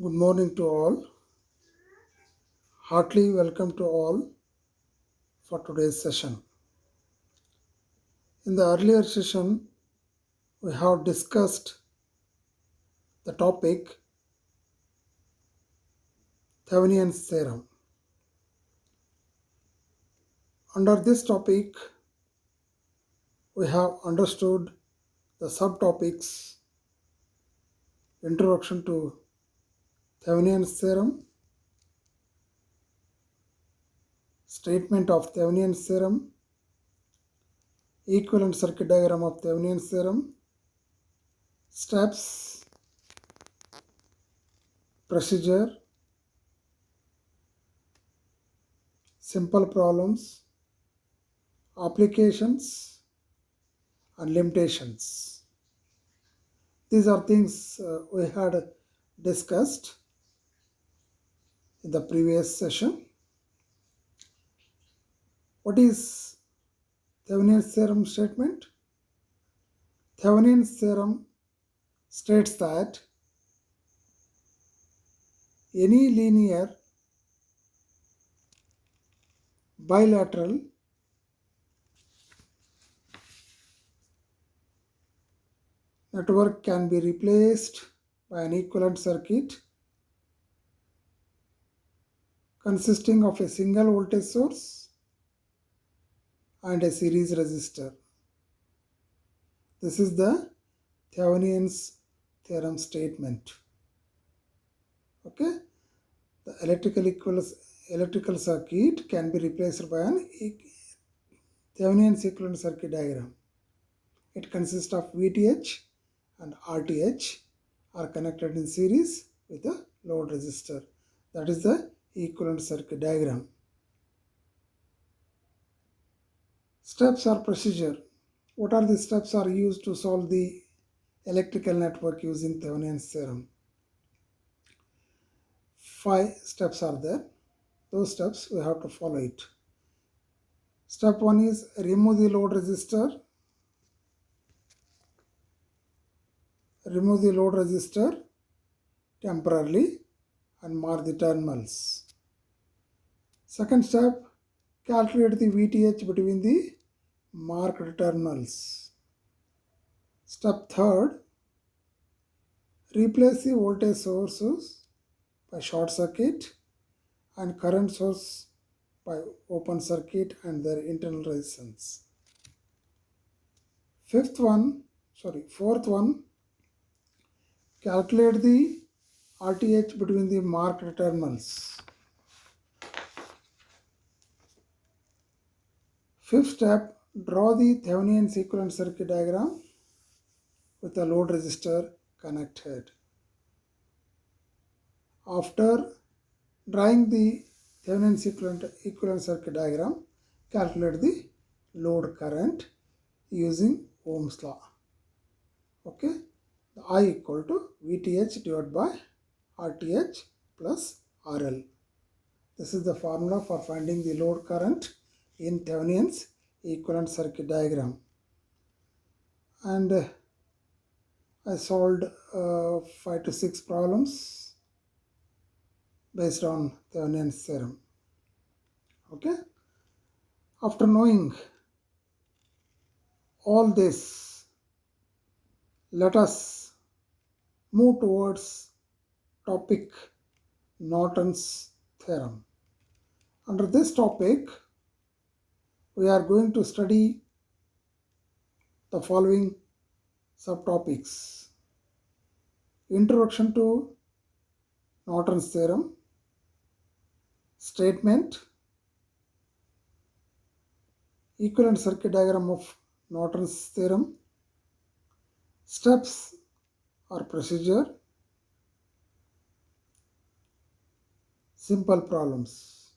Good morning to all. Heartily welcome to all for today's session. In the earlier session, we have discussed the topic Thevenin's theorem. Under this topic, we have understood the subtopics Introduction to Thevenin's theorem, Statement of Thevenin's theorem, Equivalent circuit diagram of Thevenin's theorem, Steps, Procedure, Simple problems, Applications, and Limitations. These are things we had discussed in the previous session. What is Thevenin's theorem statement? Thevenin's theorem states that any linear bilateral network can be replaced by an equivalent circuit consisting of a single voltage source and a series resistor. This is the Thevenin's theorem statement. Okay, the electrical circuit can be replaced by an Thevenin's equivalent circuit diagram. It consists of VTH and RTH are connected in series with a load resistor. That is the equivalent circuit diagram. Steps or procedure. What are the steps are used to solve the electrical network using Thevenin's theorem? 5 steps are there. Those steps we have to follow it. Step 1 is remove the load resistor. Remove the load resistor temporarily and mark the terminals. Second step, calculate the VTH between the marked terminals. Step 3rd, replace the voltage sources by short circuit and current source by open circuit and their internal resistance. Fourth one, calculate the RTH between the marked terminals. Fifth step, draw the Thevenin's equivalent circuit diagram with a load resistor connected. After drawing the Thevenin's equivalent circuit diagram, calculate the load current using Ohm's law. Okay, the I equal to VTH divided by RTH plus RL. This is the formula for finding the load current in Thevenin's equivalent circuit diagram. And I solved 5 to 6 problems based on Thevenin's theorem. Okay. After knowing all this, let us move towards topic Norton's theorem. Under this topic, we are going to study the following subtopics. Introduction to Norton's theorem, statement, equivalent circuit diagram of Norton's theorem, steps or procedure, simple problems.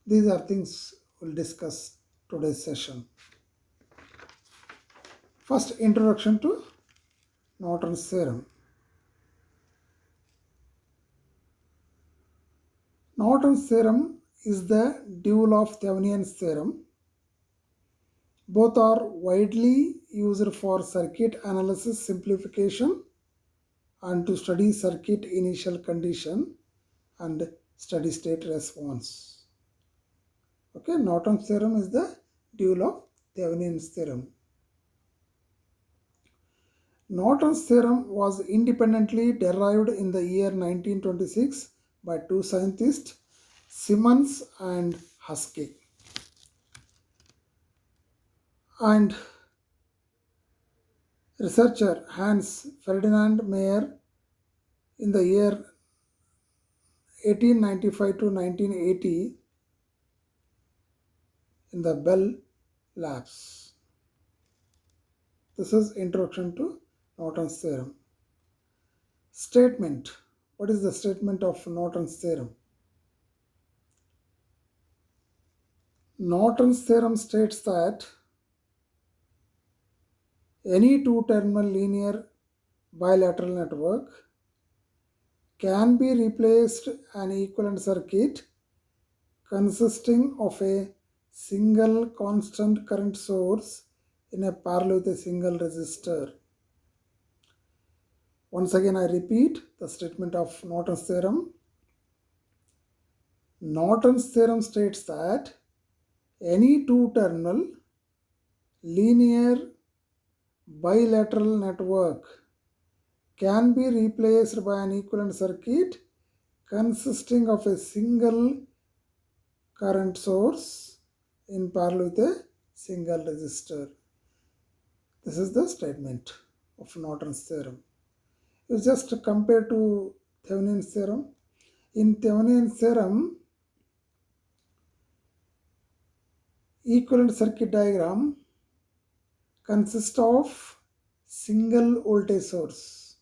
These are things we'll discuss today's session. First, introduction to Norton's theorem. Norton's theorem is the dual of Thevenin's theorem. Both are widely used for circuit analysis simplification and to study circuit initial condition and steady state response. Okay, Norton's theorem is the dual of Thevenin's theorem. Norton's theorem was independently derived in the year 1926 by two scientists, Simmons and Huskey. And researcher Hans Ferdinand Mayer in the year 1895 to 1980 in the Bell Labs. This is introduction to Norton's theorem. Statement. What is the statement of Norton's theorem? Norton's theorem states that any two-terminal linear bilateral network can be replaced an equivalent circuit consisting of a single constant current source in a parallel with a single resistor. Once again, I repeat the statement of Norton's theorem. Norton's theorem states that any two-terminal linear bilateral network can be replaced by an equivalent circuit consisting of a single current source in parallel with a single resistor. This is the statement of Norton's theorem. You just compare to Thevenin's theorem. In Thevenin's theorem, equivalent circuit diagram consists of single voltage source,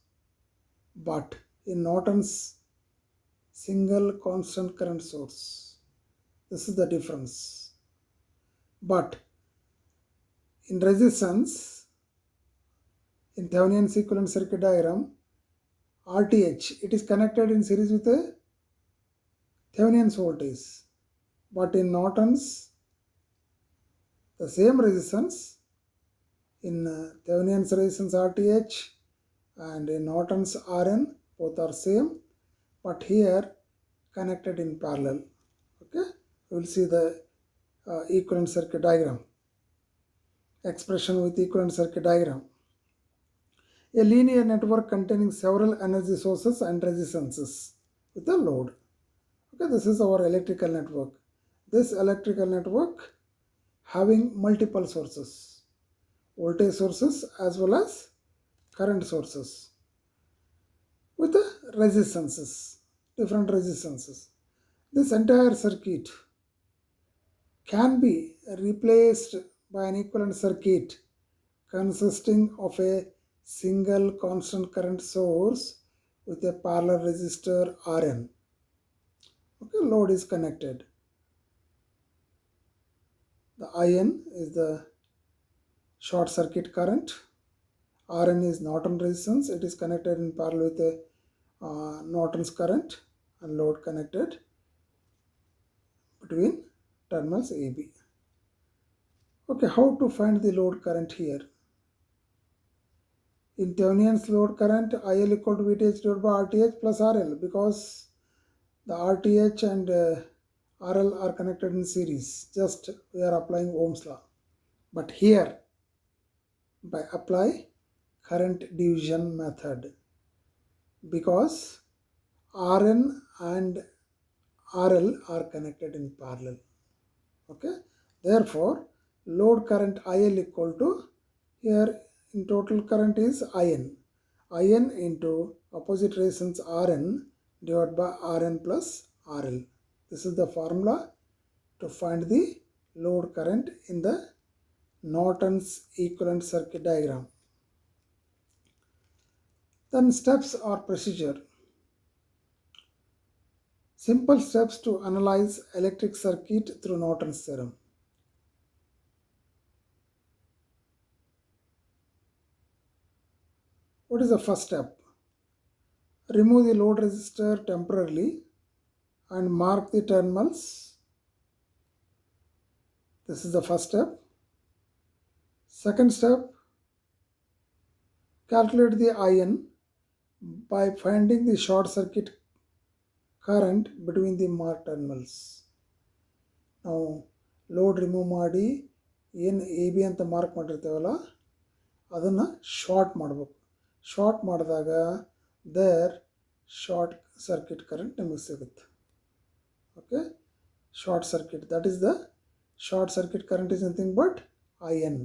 but in Norton's single constant current source. This is the difference. But in resistance, in Thevenin's equivalent circuit diagram, RTH, it is connected in series with a Thevenin's voltage. But in Norton's, the same resistance, in Thevenin's resistance RTH and in Norton's RN, both are same, but here connected in parallel. Okay, we will see the equivalent circuit diagram. Expression with equivalent circuit diagram. A linear network containing several energy sources and resistances with a load. Okay, this is our electrical network. This electrical network having multiple sources, voltage sources as well as current sources with the resistances, different resistances. This entire circuit can be replaced by an equivalent circuit consisting of a single constant current source with a parallel resistor Rn. Okay, load is connected. The IN is the short circuit current. Rn is Norton resistance. It is connected in parallel with the Norton's current and load connected between terminals AB. Okay, how to find the load current here? In Thevenin's load current, IL equal to VTH divided by RTH plus RL, because the RTH and RL are connected in series. Just we are applying Ohm's law. But here, by apply current division method, because RN and RL are connected in parallel. Okay, therefore load current IL equal to, here in total current is IN into opposite resistance RN divided by RN plus RL. This is the formula to find the load current in the Norton's equivalent circuit diagram. Then steps or procedure. Simple steps to analyze electric circuit through Norton's theorem. What is the first step? Remove the load resistor temporarily and mark the terminals. This is the first step. Second step, calculate the IN by finding the short circuit current between the marked terminals. ನಾವು load remove ಮಾಡಿ ಏನು A B ಅಂತ mark ಮಾಡಿರ್ತೀವಲ್ಲ ಅದನ್ನು short ಮಾಡಬೇಕು. Short ಮಾಡಿದಾಗ there short circuit current ನಿಮಗೆ ಸಿಗುತ್ತೆ. Okay, short circuit, that is the short circuit current is nothing but IN.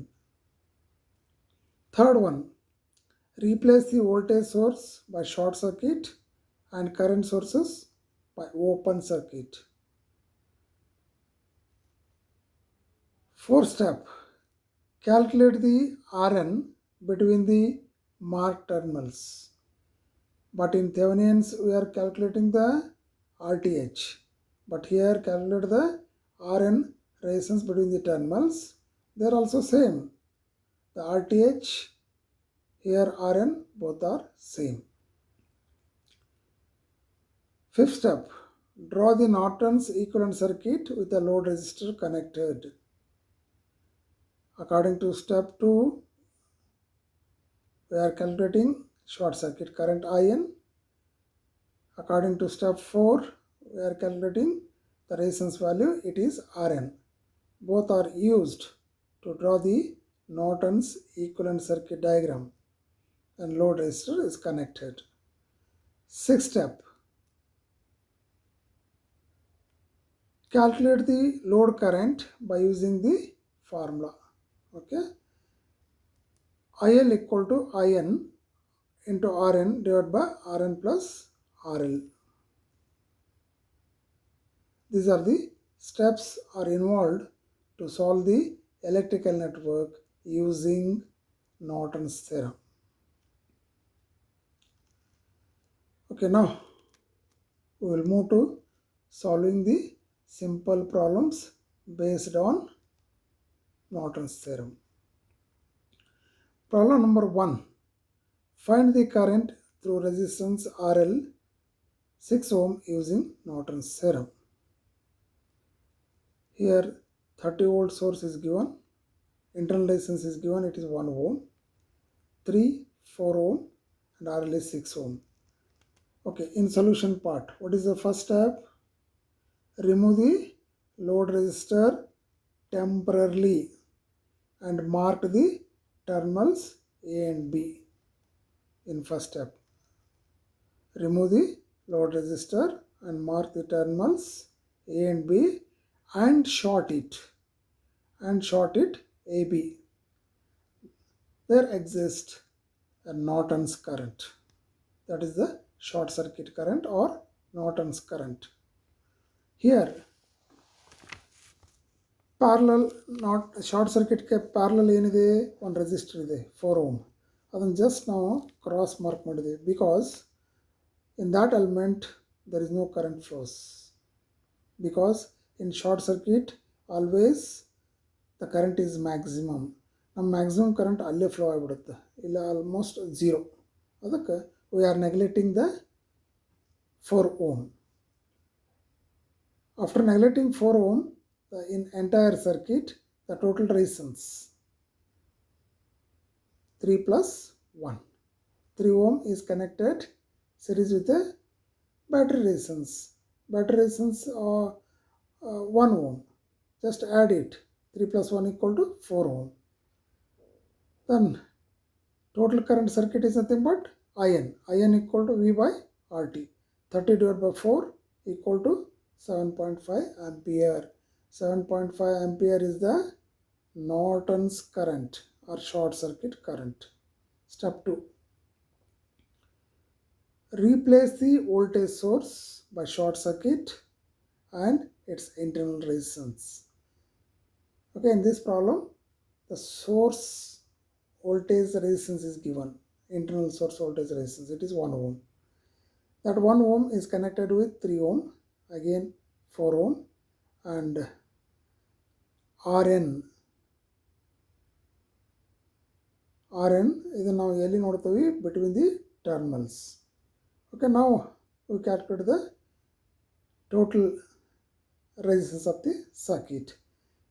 Third one, replace the voltage source by short circuit and current sources by open circuit. Fourth step, calculate the RN between the marked terminals. But in Thevenin's we are calculating the RTH. But here calculate the RN resistance between the terminals. They are also same. The RTH, here RN, both are same. Fifth step, draw the Norton's equivalent circuit with the load resistor connected. According to step 2, we are calculating short circuit current IN. According to step 4, we are calculating the resistance value, it is RN. Both are used to draw the Norton's equivalent circuit diagram and load resistor is connected. Sixth step, calculate the load current by using the formula. Okay, IL equal to IN into RN divided by RN plus RL. These are the steps are involved to solve the electrical network using Norton's theorem. Okay, now we will move to solving the simple problems based on Norton's theorem. Problem number 1. Find the current through resistance RL 6 ohm using Norton's theorem. Here 30 volt source is given, internal resistance is given, it is 1 ohm, 3, 4 ohm and RL is 6 ohm. Okay, in solution part, what is the first step? Remove the load resistor temporarily and mark the terminals A and B in first step. Remove the load resistor and mark the terminals A and B and short it AB. There exists a Norton's current, that is the short circuit current or Norton's current. Here parallel, not short circuit ke parallel ಏನಿದೆ ಒಂದು resistor ಇದೆ 4 ohm, ಅದನ್ನು just ನಾವು cross mark ಮಾಡಿದೆ because in that element there is no current flows, because in short circuit always the current is maximum. ನಮ್ಮ maximum current ಅಲ್ಲೇ flow ಆಗಿಬಿಡುತ್ತೆ, ಇಲ್ಲ almost 0. ಅದಕ್ಕೆ we are neglecting the 4 ohm. After neglecting 4 ohm, in entire circuit the total resistance 3 plus 1. 3 ohm is connected series with a battery resistance. Battery resistance 1 ohm. Just add it. 3 plus 1 equal to 4 ohm. Then total current circuit is nothing but IN. IN equal to V by RT. 30 divided by 4 equal to 7.5 ampere. 7.5 ampere is the Norton's current or short circuit current. Step 2. Replace the voltage source by short circuit and its internal resistance. Okay, in this problem the source voltage resistance is given, internal source voltage resistance, it is 1 ohm. That 1 ohm is connected with 3 ohm, again 4 ohm and RN ಇದನ್ನು ನಾವು ಎಲ್ಲಿ ನೋಡ್ತೀವಿ between the terminals. Okay, now we calculate the total resistance of the circuit.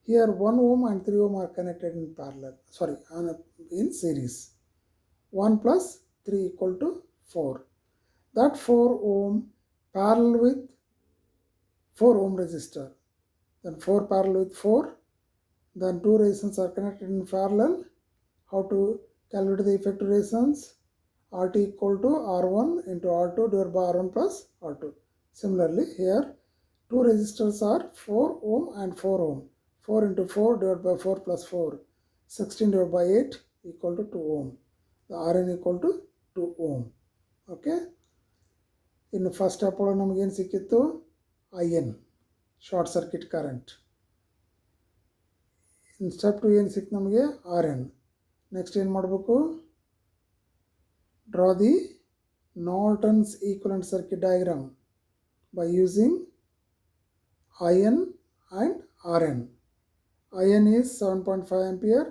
Here 1 ohm and 3 ohm are connected in parallel, in series. 1 plus 3 equal to 4. that 4 ohm parallel with 4 ohm resistor. Then 4 parallel with 4. Then two resistors are connected in parallel. How to calculate the effective resistance? RT equal to R1 into R2 divided by R1 plus R2. Similarly, here two resistors are 4 ohm and 4 ohm. 4 into 4 divided by 4 plus 4. 16 divided by 8 equal to 2 ohm. The Rn equal to 2 ohm. Okay. In the first step, ನಮಗೆ ಏನು ಸಿಕ್ಕಿತ್ತು? IN, short circuit current. In step 2 ಏನು ಸಿಕ್ತು ನಮಗೆ? RN. Next ಏನು ಮಾಡಬೇಕು? Draw the Norton's equivalent circuit diagram by using IN and RN. IN is 7.5 ampere,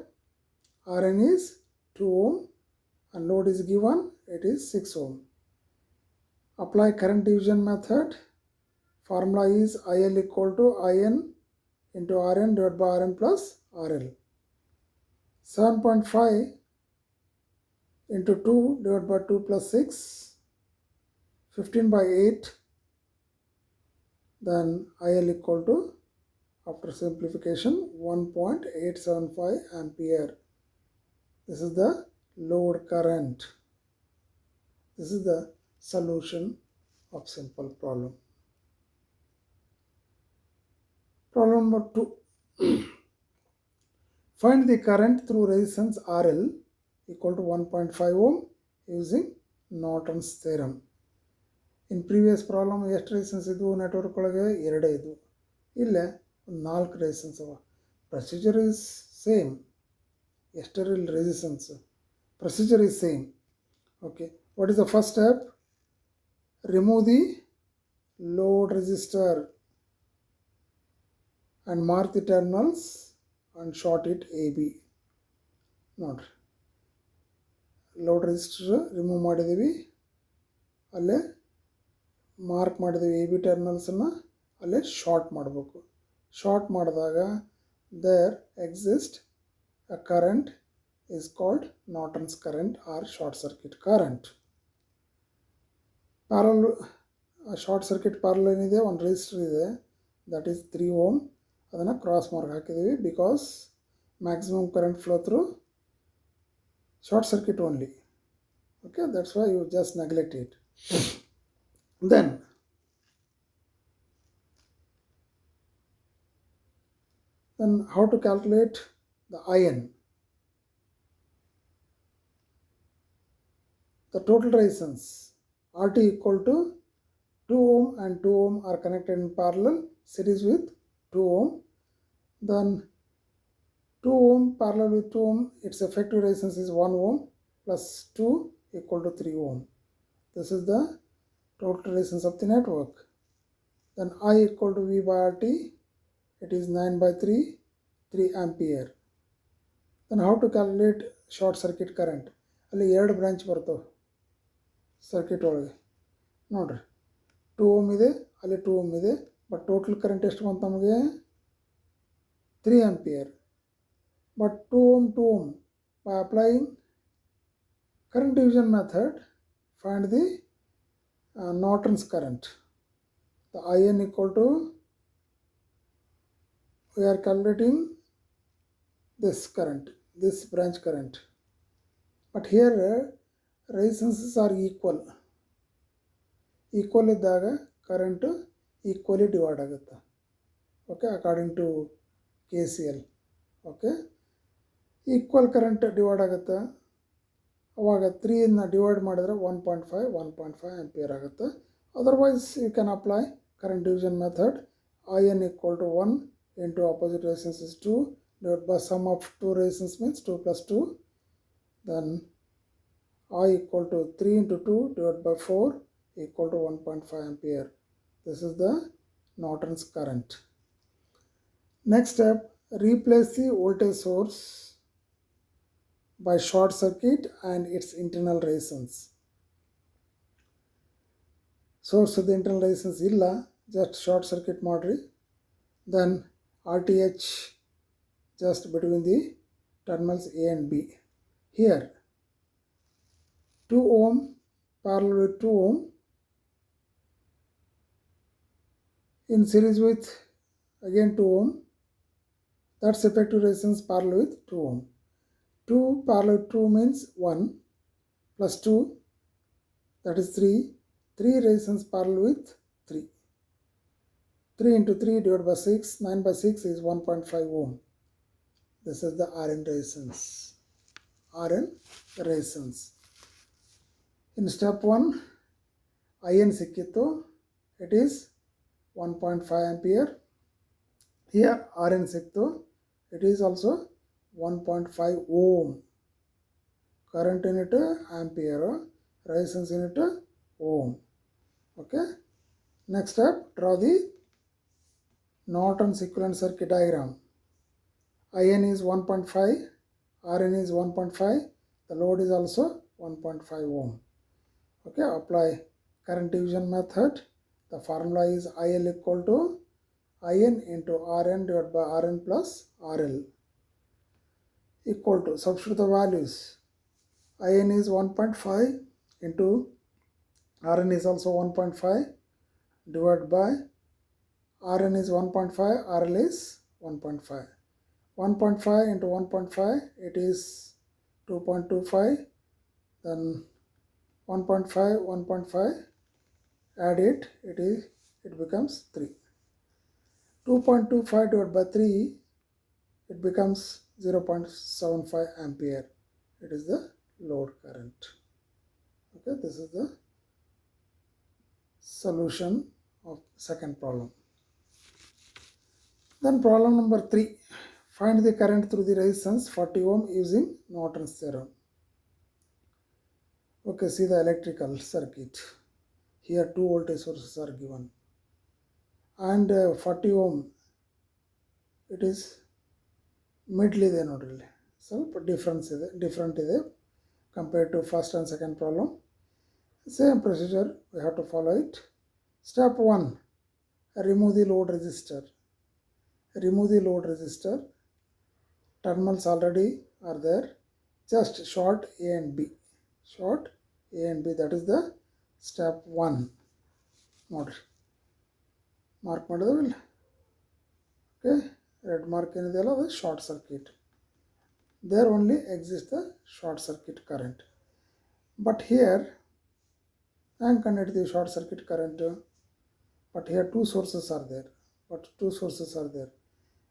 RN is 2 ohm, and load is given, it is 6 ohm. Apply current division method. Formula is IL equal to IN into RN divided by RN plus RL. 7.5 into 2 divided by 2 plus 6, 15 by 8. Then IL equal to, after simplification, 1.875 ampere. This is the load current. This is the solution of simple problem. Problem number 2. Find the current through resistance RL equal to 1.5 ohm using Norton's theorem. In previous problem, ಎಷ್ಟು resistance ಇದ್ವು network ಒಳಗೆ? ಎರಡೇ ಇದ್ವು. ಇಲ್ಲೇ 4 resistance ಅವ. Procedure is same. External resistance. Procedure is same. Okay. What is the first step? Remove the load resistor and mark the terminals and short it AB. Not load resistor remove ಮಾಡಿದೀವಿ, ಅಲ್ಲೇ mark ಮಾಡಿದೀವಿ AB ಟರ್ಮಿನಲ್ಸನ್ನು, ಅಲ್ಲೇ short ಮಾಡಬೇಕು. Short ಮಾಡಿದಾಗ there exists a current is called Norton's current or short circuit current. Parallel short circuit parallel ಏನಿದೆ, ಒಂದು resistor ಇದೆ, that is 3 ohm. ಅದನ್ನು ಕ್ರಾಸ್ ಮಾರ್ಕ್ ಹಾಕಿದ್ದೀವಿ because maximum current flow through short circuit only. Okay, that's why you just neglect it. Then how to calculate the IN? The total resistance RT equal to 2 ohm and 2 ohm are connected in parallel series with 2 ohm. Then 2 ohm parallel with 2 ohm, its effective resistance is 1 ohm plus 2 equal to 3 ohm. This is the total resistance of the network. Then I equal to V by RT, it is 9 by 3, 3 ampere. Then how to calculate short circuit current? ಅಲ್ಲಿ ಎರಡು branch ಬರ್ತವೆ circuit ಒಳಗೆ. ನೋಡ್ರಿ, 2 ohm ಇದೆ, ಅಲ್ಲಿ 2 ohm ಇದೆ, but total current ಎಷ್ಟು ಬಂತು ನಮಗೆ? 3 ampere. But 2 ohm, by applying current division method, find the Norton's current. The IN equal to, we are calculating this current, this branch current. But here resistances are equal. Equal ಇದ್ದಾಗ current equally divide ಆಗುತ್ತೆ. Okay, according to KCL. Okay, equal current divide ಆಗುತ್ತೆ. ಅವಾಗ 3ನ divide ಮಾಡಿದ್ರೆ 1.5 ampere ಆಗುತ್ತೆ. Otherwise you can apply current division method. IN equal to 1 into opposite resistance is 2 divided by sum of 2 resistance means 2 plus 2. Then I equal to 3 into 2 divided by 4 equal to 1.5 ampere. This is the Norton's current. Next step, replace the voltage source by short circuit and its internal resistance. Source of the internal resistance illa, just short circuit ಮಾಡ್ರಿ. Then RTH just between the terminals A and B. Here 2 ohm parallel with 2 ohm, in series with again 2 ohm. That's effective resistance parallel with 2 ohm. 2 parallel with 2 means 1 plus 2, that is 3. 3 resistance parallel with 3. 3 into 3 divided by 6, 9 by 6 is 1.5 ohm. This is the Rn resistance. Rn resistance. In step 1, IN ಸಿಕ್ಕಿತ್ತು, it is 1.5 ampere. Here Rn ಸಿಕ್ತು, it is also 1.5 ohm. Current unit ampere, resistance unit ohm. Okay. Next step, draw the Norton's equivalent circuit diagram. IN is 1.5, Rn is 1.5, the load is also 1.5 ohm. Okay, apply current division method. The formula is IL equal to IN into Rn divided by Rn plus RL equal to, substitute the values. IN is 1.5 into Rn is also 1.5 divided by Rn is 1.5, RL is 1.5. 1.5 into 1.5, it is 2.25. Then 1.5, 1.5, add it, it becomes 3. 2.25 divided by 3, it becomes 0.75 ampere. It is the load current. Okay, this is the solution of second problem. Then problem number 3. Find the current through the resistance 40 ohm using Norton's theorem. Okay, see the electrical circuit. Here 2 voltage sources are given. And 40 ohm, it is middle ಇದೆ ನೋಡ್ರಿ, ಇಲ್ಲಿ ಸ್ವಲ್ಪ different ಇದೆ compared to first and second problem. Same procedure, we have to follow it. Step 1, remove the load resistor. Remove the load resistor. Terminals already are there. Just short A and B. Short A and B, that is the step 1. ನೋಡ್ರಿ, mark ಮಾಡಿದವಿಲ್ಲ. Okay, red mark ಏನಿದೆಯಲ್ಲ ಅದು short circuit. There only exists the short circuit current. But here, I am conducting the short circuit current. But here two sources are there.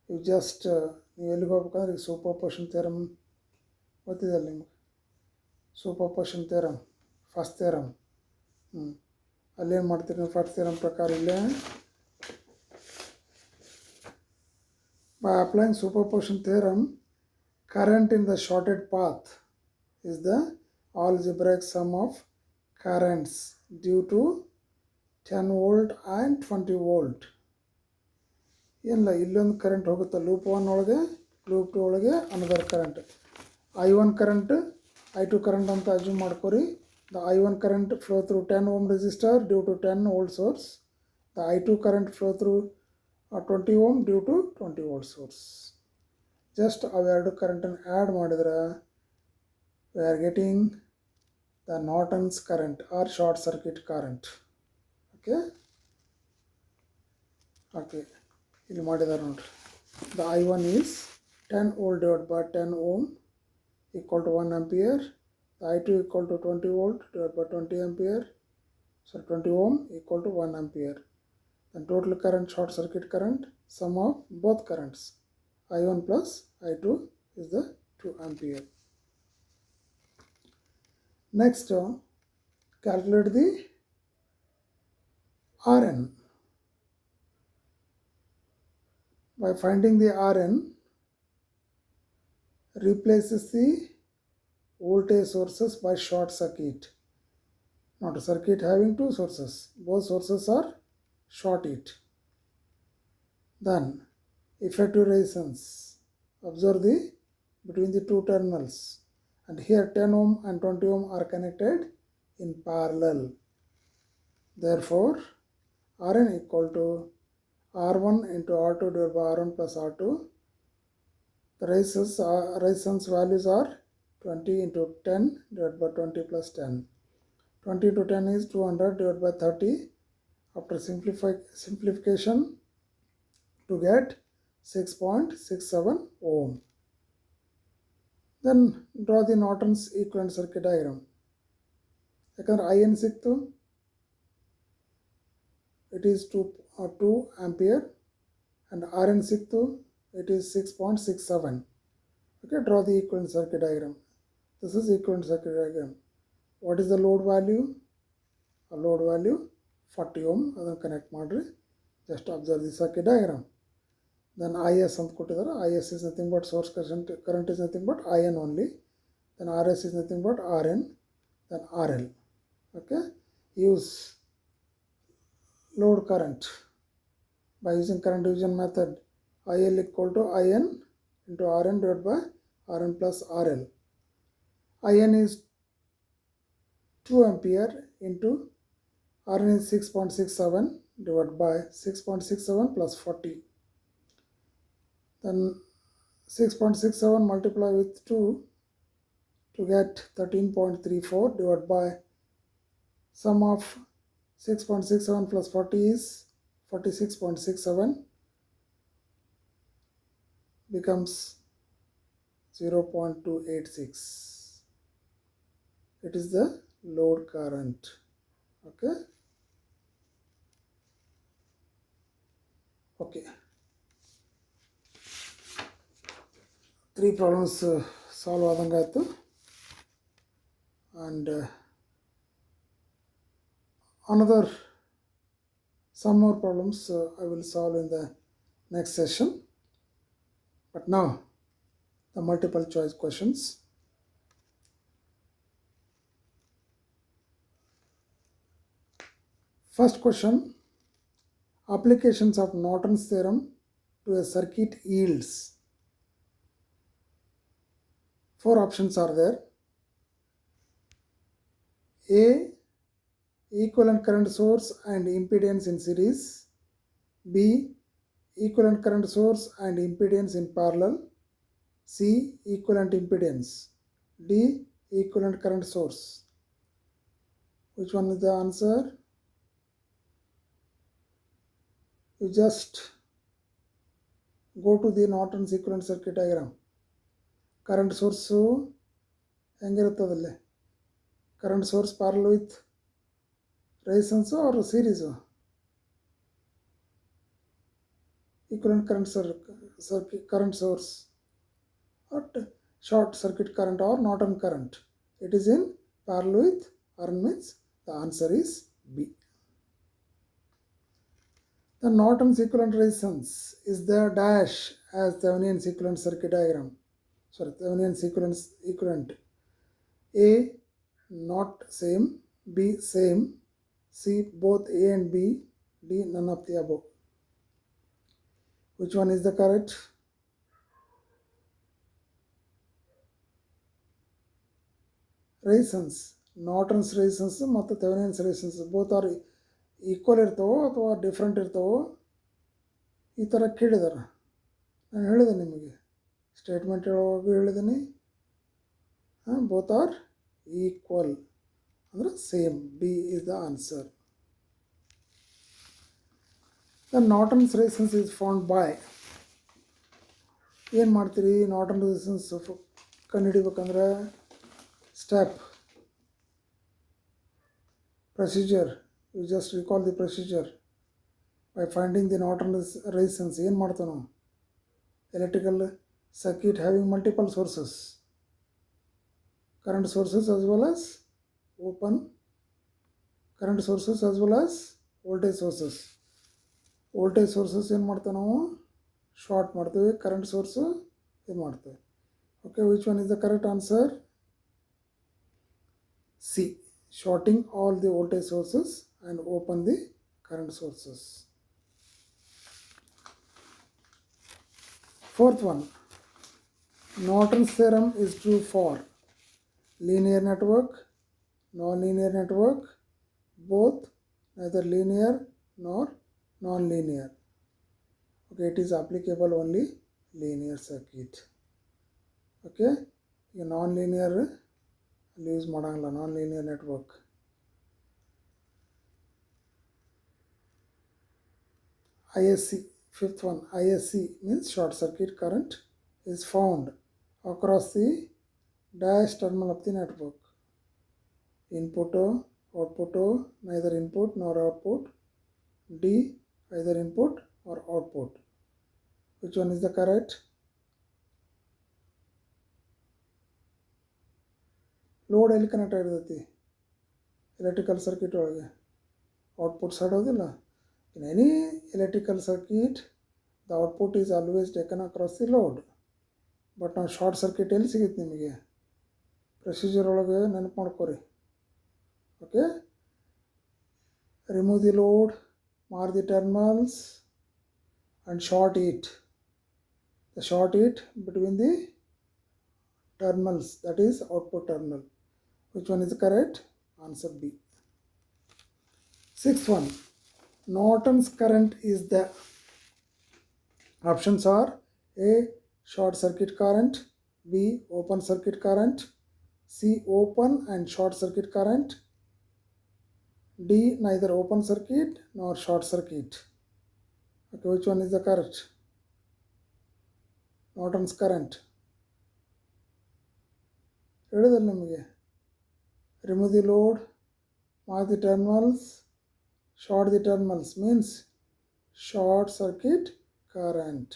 You just ನೀವು ಎಲ್ಲಿಗೆ ಹೋಗ್ಬೇಕಂದ್ರೆ ಈ ಸೂಪರ್ಪೋಷನ್ theorem ಗೊತ್ತಿದೆಯಲ್ಲ ನಿಮ್ಗೆ. ಸೂಪರ್ಪೋಷನ್ theorem, first theorem. ಅಲ್ಲೇನು ಮಾಡ್ತೀರಿ ನೀವು ಫಸ್ಟ್ ಥಿಯರಮ್ ಪ್ರಕಾರ ಇಲ್ಲೇ by applying superposition theorem, current in the shorted path is the algebraic sum of currents due to 10 volt and 20 volt. ಏನಿಲ್ಲ, ಇಲ್ಲೊಂದು ಕರೆಂಟ್ ಹೋಗುತ್ತೆ ಲೂಪ್ 1 ಒಳಗೆ, ಲೂಪ್ 2 ಒಳಗೆ another current. I1 current I2 current ಅಂತ assume ಮಾಡ್ಕೊರಿ. The I1 current flow through 10 ohm resistor due to 10 volt source. The I2 current flow through 20 ohm due to 20 volt source. Just ಅವೆರಡು ಕರೆಂಟನ್ನು add ಮಾಡಿದ್ರೆ we are getting the Norton's current or short circuit current. Okay, ಇಲ್ಲಿ ಮಾಡಿದ್ದಾರೆ ನೋಡ್ರಿ. The I1 is 10 volt divided by 10 ohm equal to 1 ampere. The I2 equal to 20 volt divided by 20 ampere. So 20 ohm equal to 1 ampere. Then total current, short circuit current, sum of both currents I1 plus I2 is the 2 ampere. Next, calculate the Rn. By finding the Rn, replaces the voltage sources by short circuit. Not a circuit having two sources, both sources are short it. Then effective resistance, observe the between the two terminals, and here 10 ohm and 20 ohm are connected in parallel. Therefore Rn equal to R1 into R2 divided by R1 plus R2. The resistance values are 20 into 10 divided by 20 plus 10. 20 into 10 is 200 divided by 30. after simplification to get 6.67 ohm. Then draw the Norton's equivalent circuit diagram. ಯಾಕಂದ್ರೆ IN ಸಿಕ್ತು, it is 2 ampere, and RN ಸಿಕ್ತು, it is 6.67. Okay, draw the equivalent circuit diagram. This is equivalent circuit diagram. What is the load value? A load value 40 ohm. ಅದನ್ನು connect ಮಾಡಿರಿ. Just observe the circuit diagram. Then IS ಅಂತ ಕೊಟ್ಟಿದ್ದಾರೆ. IS is nothing but source current is nothing but IN only. Then RS is nothing but RN. Then RL. Okay, use load current by using current division method. IL equal to IN into RN divided by RN plus RL. IN is 2 ampere into RN is 6.67 divided by 6.67 plus 40. Then 6.67 multiply with 2 to get 13.34 divided by sum of 6.67 plus 40 is 46.67, becomes 0.286. It is the load current. Okay. Okay. 3 problems solve ಆದಂಗಾಯ್ತು. And some more problems I will solve in the next session. But now the multiple choice questions. First question, applications of Norton's theorem to a circuit yields. 4 options are there. A, equivalent current source and impedance in series. B, equivalent current source and impedance in parallel. C, equivalent impedance. D, equivalent current source. Which one is the answer? You just go to the Norton's equivalent circuit diagram. Current source ಹೆಂಗಿರುತ್ತದಲ್ಲಿ, current source parallel with resistance or series. Equivalent current source or short circuit current or Norton current. It is in parallel with RN, means the answer is B. The Norton's equivalent resistance is the dash as Thevenin's equivalent circuit diagram. Sorry, Thevenin's equivalent. A, not same. B, same. C, both A and B. D, none of the above. Which one is the correct? Resistance, Norton's resistance ಮತ್ತು Thevenin's resistance both are equal ಇರ್ತವೋ ಅಥವಾ different ಇರ್ತವೋ ಈ ಥರ ಕೇಳಿದಾರೆ. ನಾನು ಹೇಳಿದೆ ನಿಮಗೆ, statement ಹೇಳುವಾಗ ಹೇಳಿದ್ದೀನಿ, both are equal ಅಂದರೆ same. B is the answer. The Norton's resistance is found by, ಏನು ಮಾಡ್ತೀರಿ ನಾರ್ಟನ್ ರೆಸಿಸ್ಟೆನ್ಸ್ ಕಂಡುಹಿಡಿಬೇಕಂದ್ರೆ step, procedure. You just recall the procedure by finding the Norton resistance. ಏನು ಮಾಡ್ತಾವೆ ನಾವು, electrical circuit having multiple sources, current sources as well as open current sources as well as voltage sources. Voltage sources ಏನು ಮಾಡ್ತಾವೆ ನಾವು, short ಮಾಡ್ತೀವಿ, current source ಇದು ಮಾಡ್ತೀವಿ. Okay, which one is the correct answer? C, shorting all the voltage sources and open the current sources. Fourth one, Norton's theorem is true for linear network, non-linear network, both neither linear nor non-linear. Okay, it is applicable only linear circuit. Okay, non-linear use ಮಾಡೋಂಗಿಲ್ಲ, non linear network. ISC, fifth one, ISC means short circuit current is found across the dash terminal of the network. Input O, output O, neither input nor output. D, either input or output. Which one is the correct? Load ಎಲ್ಲಿ connect ಆಗಿರ್ತೈತಿ electrical circuit ಒಳಗೆ outputs ಆಡೋದಿಲ್ಲ. In any electrical circuit the output is always taken across the load. But ನಾವು short circuit ಎಲ್ಲಿ ಸಿಗುತ್ತೆ ನಿಮಗೆ procedure ಒಳಗೆ ನೆನಪು ಮಾಡ್ಕೊರಿ. Okay, remove the load, mark the terminals and short it. The short it between the terminals, that is output terminal. Which one is correct? Answer B. Sixth one, Norton's current is the, options are A, short circuit current, B, open circuit current, C, open and short circuit current, D, neither open circuit nor short circuit. Okay, which one is the correct? Norton's current. ಹೇಳಿದಲ್ಲ ನಿಮಗೆ, remove the load, mark the terminals, short the terminals means short circuit current.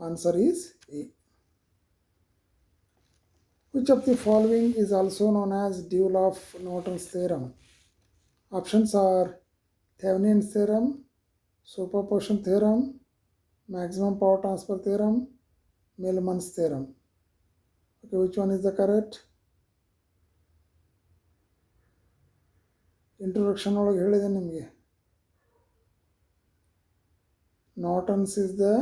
Answer is A. Which of the following is also known as dual of Norton's theorem? Options are Thevenin's theorem, superposition theorem, maximum power transfer theorem, Millman's theorem. Okay, which one is the correct? Introduction ಒಳಗೆ ಹೇಳಿದೆ ನಿಮಗೆ, Norton's is the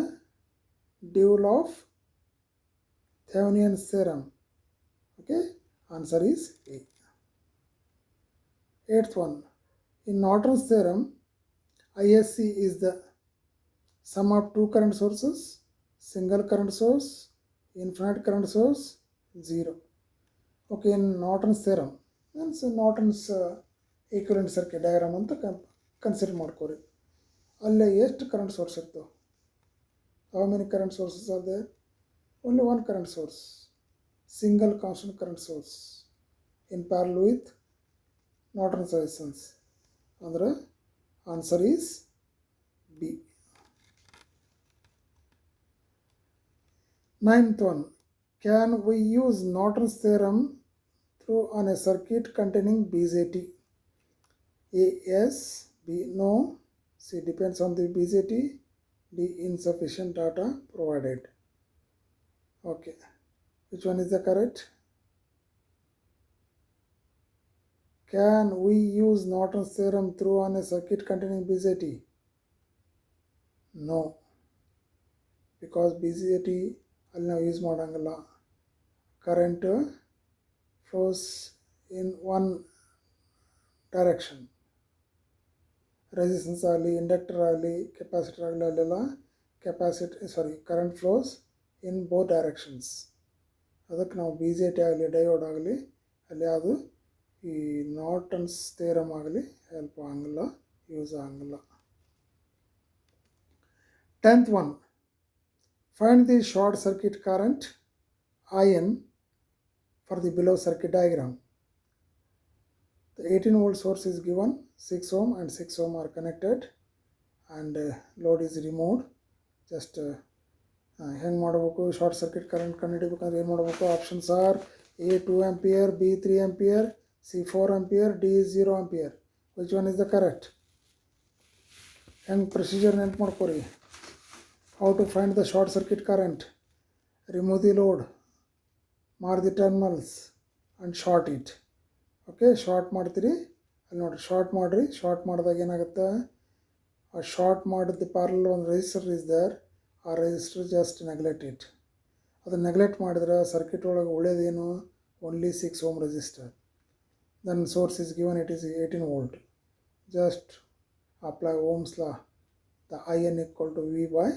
dual of Thevenin's theorem. Okay, answer is A. Eighth one, in Norton's theorem, ISC is the sum of two current sources, single current source, infinite current source, zero. Okay, in Norton's theorem means Norton's equivalent circuit diagram ಅಂತ consider ಮಾಡ್ಕೋರಿ. ಅಲ್ಲೇ ಎಷ್ಟು current source ಇರ್ತವೆ? How many current sources are there? Only one current source, single constant current source in parallel with Norton's resistance. Andre answer is B. Ninth one, can we use Norton's theorem through on a circuit containing BJT? A, yes, B, no, C, depends on the BJT, D, insufficient data provided. Okay, which one is the correct? Can we use Norton's theorem through on a circuit containing BJT? No, because BJT ಅಲ್ಲಿ ನಾವು use ಮಾಡೋಂಗಿಲ್ಲ. Current flows in one direction. Resistance ಆಗಲಿ, inductor ಆಗಲಿ, capacitor ಆಗಲಿ, ಅಲ್ಲೆಲ್ಲ current flows in both directions. ಅದಕ್ಕೆ ನಾವು BJT ಆಗಲಿ, ಡಯೋಡ್ ಆಗಲಿ, ಅಲ್ಲಿ ಅದು ಈ ನಾರ್ಟನ್ಸ್ ಥಿಯರಮ್ ಆಗಲಿ ಹೆಲ್ಪ್ ಆಗಂಗಿಲ್ಲ, ಯೂಸ್ ಆಗಂಗಿಲ್ಲ. 10th one, find the short circuit current IN for the below circuit diagram. The 18 volt source is given, 6 ohm and 6 ohm are connected and load is removed. Just ಹೆಂಗೆ ಮಾಡಬೇಕು, short circuit current ಕಂಡುಹಿಡಿಬೇಕಂದ್ರೆ ಏನು ಮಾಡಬೇಕು? Options are A 2 ampere, B 3 ampere, C 4 ampere, D 0 ampere. Which one is the correct? ಹೆಂಗೆ procedure ನೆನ್ಪು ಮಾಡ್ಕೊರಿ. How to find the short circuit current? Remove the load, mark the terminals and short it. Okay, short ಮಾಡ್ತೀರಿ, ಅಲ್ಲಿ ನೋಡಿರಿ short ಮಾಡಿರಿ. Short ಮಾಡಿದಾಗ ಏನಾಗುತ್ತೆ, ಆ ಶಾರ್ಟ್ ಮಾಡಿದ ಪ್ಯಾರಲಲ್ ಒಂದು ರೆಸಿಸ್ಟರ್ ಇಸ್ ದೇರ್, ಆ ರೆಸಿಸ್ಟರ್ ಜಸ್ಟ್ ನೆಗ್ಲೆಕ್ಟ್ ಇಟ್. ಅದನ್ನು ನೆಗ್ಲೆಕ್ಟ್ ಮಾಡಿದ್ರೆ ಸರ್ಕ್ಯೂಟ್ ಒಳಗೆ ಉಳಿಯೋದೇನು? Only 6 ohm resistor. Then source is given, it is 18 volt. Just apply Ohm's law. The IN equal to V by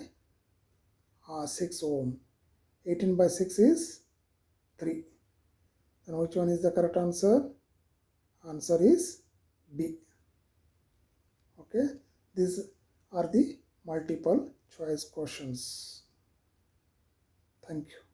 6 ohm. 18 by 6 is 3. Then which one is the correct answer? Answer is B. Okay, these are the multiple choice questions. Thank you.